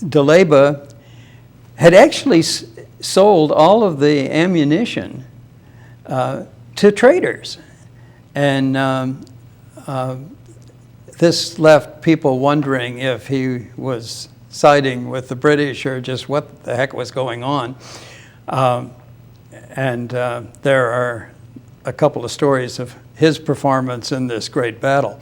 DeLeyba had actually sold all of the ammunition to traders. And this left people wondering if he was siding with the British or just what the heck was going on. And there are a couple of stories of his performance in this great battle.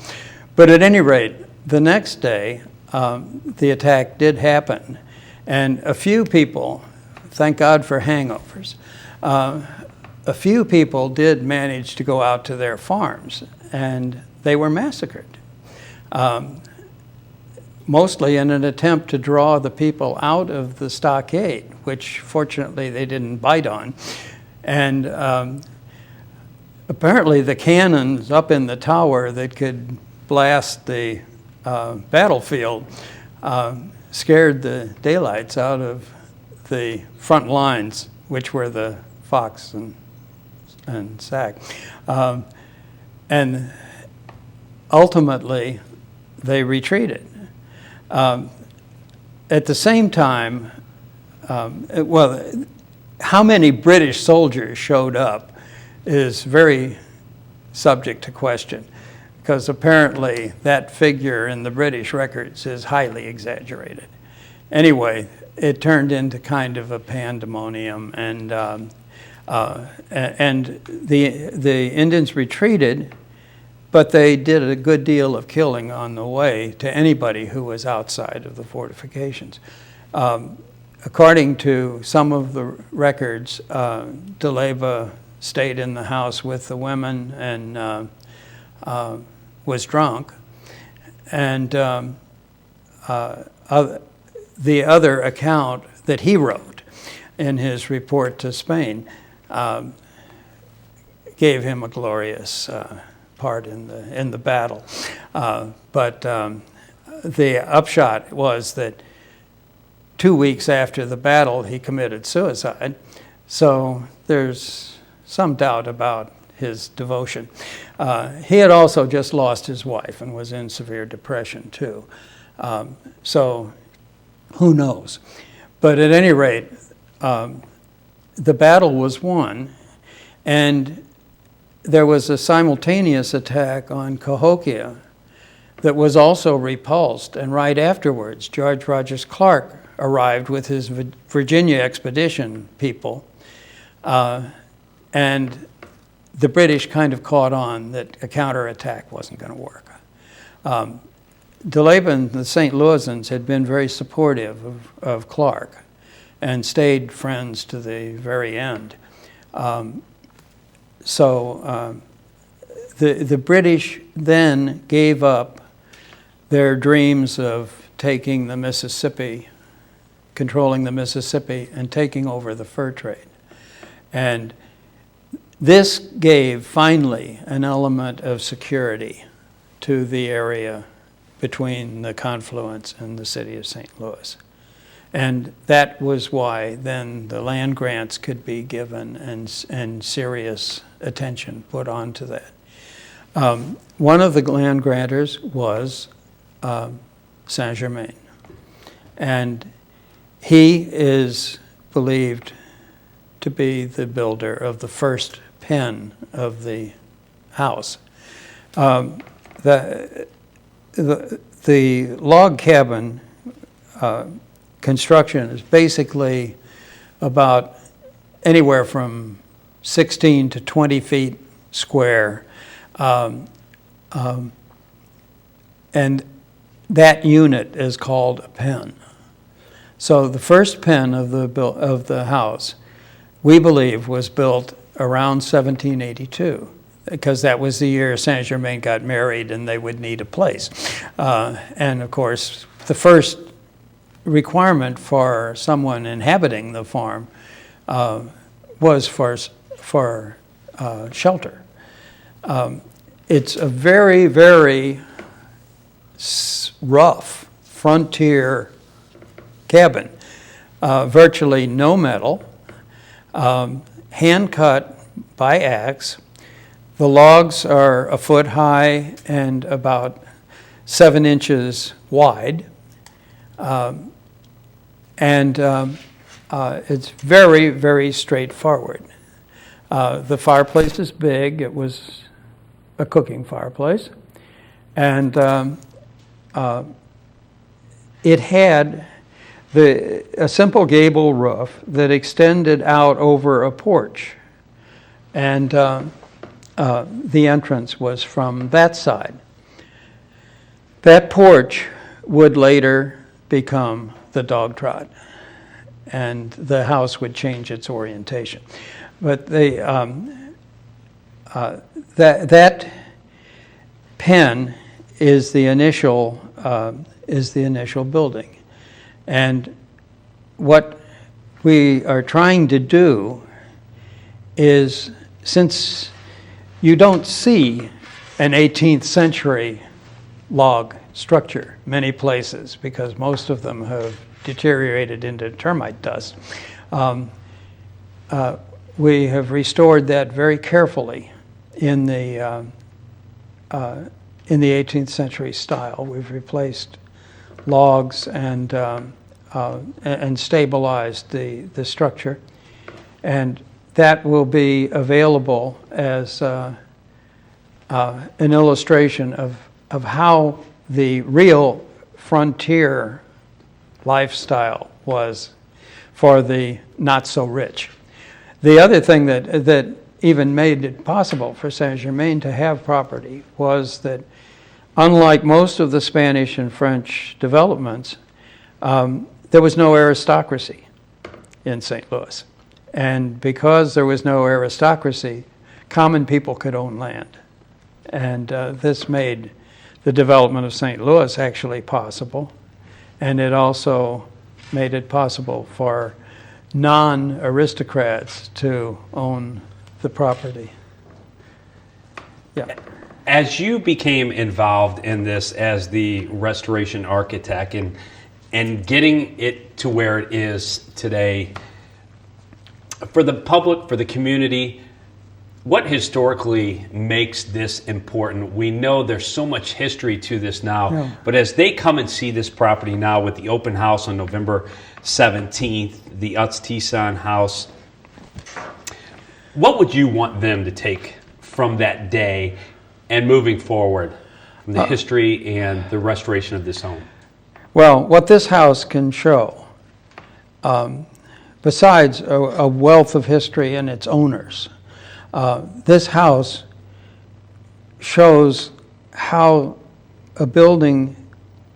But at any rate, the next day, the attack did happen. And a few people, thank God for hangovers, a few people did manage to go out to their farms, and they were massacred. Mostly in an attempt to draw the people out of the stockade, which fortunately they didn't bite on. And apparently the cannons up in the tower that could blast the battlefield scared the daylights out of the front lines, which were the Fox and Sac. And ultimately, they retreated. At the same time, how many British soldiers showed up is very subject to question, because apparently that figure in the British records is highly exaggerated. Anyway, it turned into kind of a pandemonium, and the Indians retreated, but they did a good deal of killing on the way to anybody who was outside of the fortifications. According to some of the records, DeLeyba stayed in the house with the women and was drunk. And the other account that he wrote in his report to Spain gave him a glorious part in the battle. But the upshot was that 2 weeks after the battle, he committed suicide. So there's some doubt about his devotion. He had also just lost his wife and was in severe depression too. So who knows? But at any rate, the battle was won, and there was a simultaneous attack on Cahokia that was also repulsed, and right afterwards, George Rogers Clark arrived with his Virginia expedition people, and the British kind of caught on that a counterattack wasn't going to work. DeLeyba and the St. Louisans had been very supportive of Clark and stayed friends to the very end. So the British then gave up their dreams of taking the Mississippi, controlling the Mississippi, and taking over the fur trade. And this gave finally an element of security to the area between the confluence and the city of St. Louis. And that was why then the land grants could be given and serious attention put onto that. One of the land grantors was Saint-Germain. And he is believed to be the builder of the first pen of the house. The log cabin construction is basically about anywhere from 16 to 20 feet square. And that unit is called a pen. So the first pen of the house, we believe, was built around 1782, because that was the year Saint-Germain got married and they would need a place. And of course, the first requirement for someone inhabiting the farm was for shelter. It's a very, very rough frontier cabin, virtually no metal, hand cut by axe. The logs are a foot high and about 7 inches wide. It's very, very straightforward. The fireplace is big. It was a cooking fireplace. And it had a simple gable roof that extended out over a porch. And the entrance was from that side. That porch would later become the dog trot, and the house would change its orientation. But that pen is the initial building, and what we are trying to do is, since you don't see an 18th century log structure many places because most of them have deteriorated into termite dust, we have restored that very carefully in the 18th century style. We've replaced logs and stabilized the structure, and that will be available as an illustration of how the real frontier lifestyle was for the not so rich. The other thing that even made it possible for Saint-Germain to have property was that, unlike most of the Spanish and French developments, there was no aristocracy in St. Louis. And because there was no aristocracy, common people could own land. And this made the development of St. Louis actually possible. And it also made it possible for non-aristocrats to own the property. Yeah. As you became involved in this as the restoration architect and getting it to where it is today, for the public, for the community, what historically makes this important? We know there's so much history to this now, but as they come and see this property now with the open house on November 17th, the Utz-Teson house, what would you want them to take from that day and moving forward from the history and the restoration of this home? Well, what this house can show, besides a wealth of history and its owners, this house shows how a building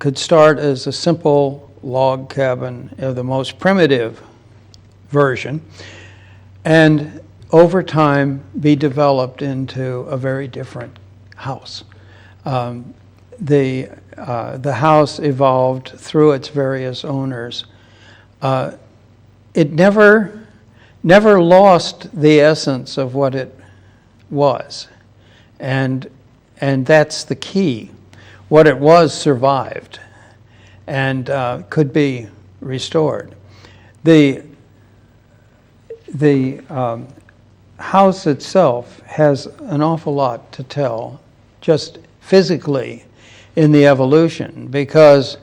could start as a simple log cabin, the most primitive version, and over time be developed into a very different house. The house evolved through its various owners. It never lost the essence of what it was, and that's the key. What it was survived and could be restored. The house itself has an awful lot to tell, just physically, in the evolution, because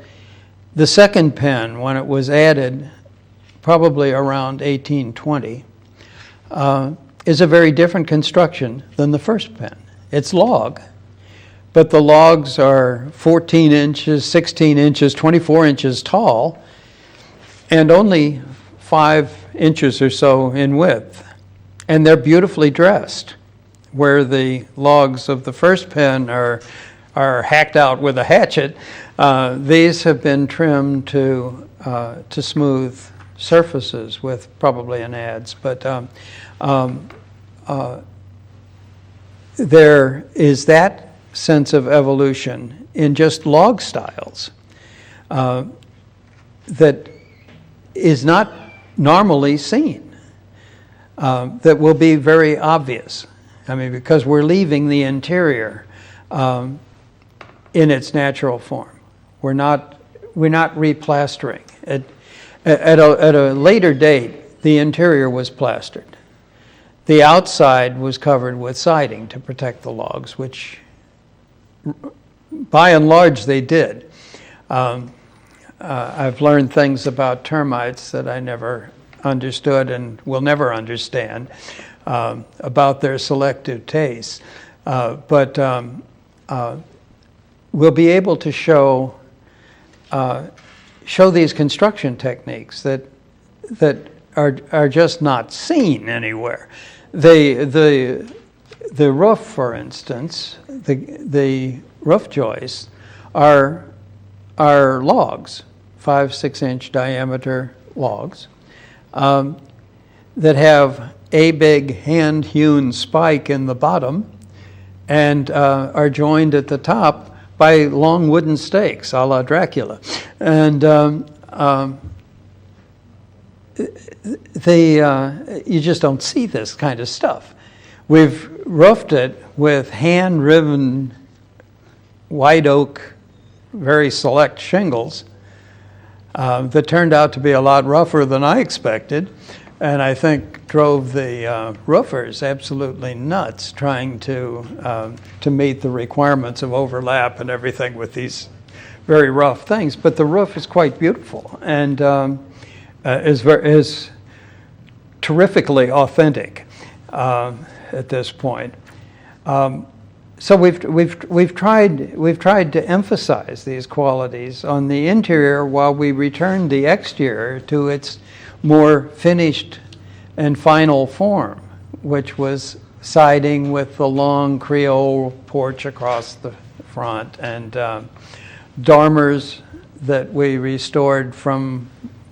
the second pen, when it was added probably around 1820, is a very different construction than the first pen. It's log, but the logs are 14 inches, 16 inches, 24 inches tall, and only 5 inches or so in width. And they're beautifully dressed, where the logs of the first pen are hacked out with a hatchet. These have been trimmed to smooth surfaces with probably an adze, but there is that sense of evolution in just log styles that is not normally seen, that will be very obvious. I mean, because we're leaving the interior in its natural form. We're not replastering. At a later date, the interior was plastered. The outside was covered with siding to protect the logs, which by and large, they did. I've learned things about termites that I never understood and will never understand about their selective tastes. But we'll be able to show these construction techniques that are just not seen anywhere. The roof, for instance, the roof joists are logs, 5-6 inch diameter logs, that have a big hand-hewn spike in the bottom and are joined at the top by long wooden stakes, a la Dracula. And you just don't see this kind of stuff. We've roofed it with hand-riven white oak, very select shingles that turned out to be a lot rougher than I expected, and I think drove the roofers absolutely nuts trying to meet the requirements of overlap and everything with these very rough things. But the roof is quite beautiful and is terrifically authentic at this point. So we've tried to emphasize these qualities on the interior while we return the exterior to its more finished and final form, which was siding with the long Creole porch across the front and dormers that we restored from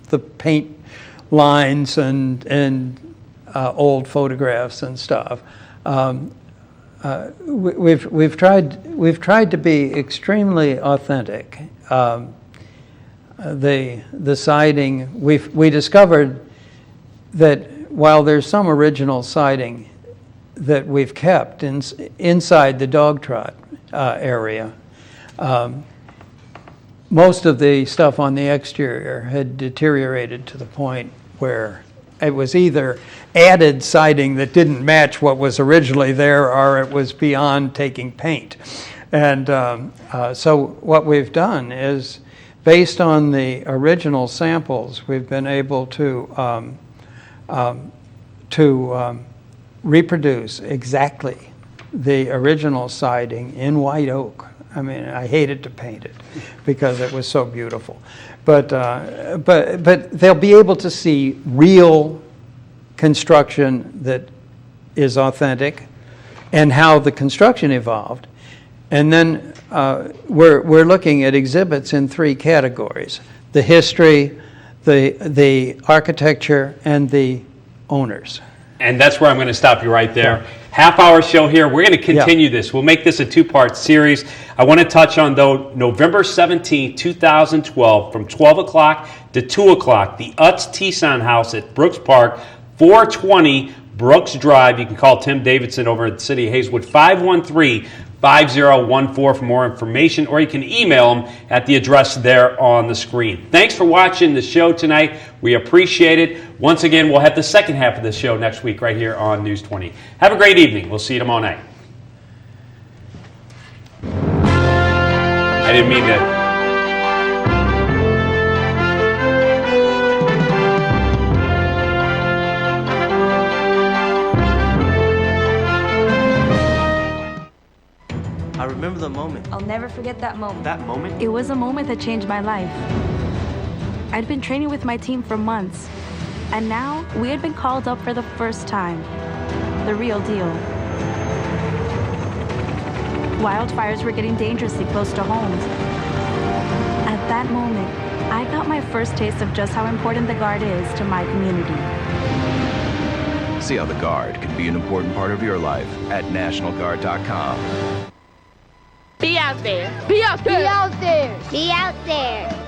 the paint lines and old photographs and stuff. We've tried to be extremely authentic. The siding, we discovered that while there's some original siding that we've kept inside the dog trot area, most of the stuff on the exterior had deteriorated to the point where it was either added siding that didn't match what was originally there, or it was beyond taking paint. And so what we've done is, based on the original samples, we've been able to reproduce exactly the original siding in white oak. I mean, I hated to paint it because it was so beautiful. But they'll be able to see real construction that is authentic and how the construction evolved. And then we're looking at exhibits in 3 categories: the history, the architecture, and the owners. And that's where I'm going to stop you right there. Yeah. Half-hour show here. We're going to continue this. We'll make this a 2-part series. I want to touch on, though, November 17, 2012, from 12 o'clock to 2 o'clock, the Utz-Teson House at Brooks Park, 420 Brooks Drive. You can call Tim Davidson over at the City of Hazelwood, 513-5014 for more information, or you can email them at the address there on the screen. Thanks for watching the show tonight. We appreciate it. Once again, we'll have the second half of the show next week right here on News 20. Have a great evening. We'll see you tomorrow night. I didn't mean to... I remember the moment. I'll never forget that moment. That moment? It was a moment that changed my life. I'd been training with my team for months, and now we had been called up for the first time. The real deal. Wildfires were getting dangerously close to homes. At that moment, I got my first taste of just how important the Guard is to my community. See how the Guard can be an important part of your life at NationalGuard.com. Be out there. Be out there. Be out there. Be out there.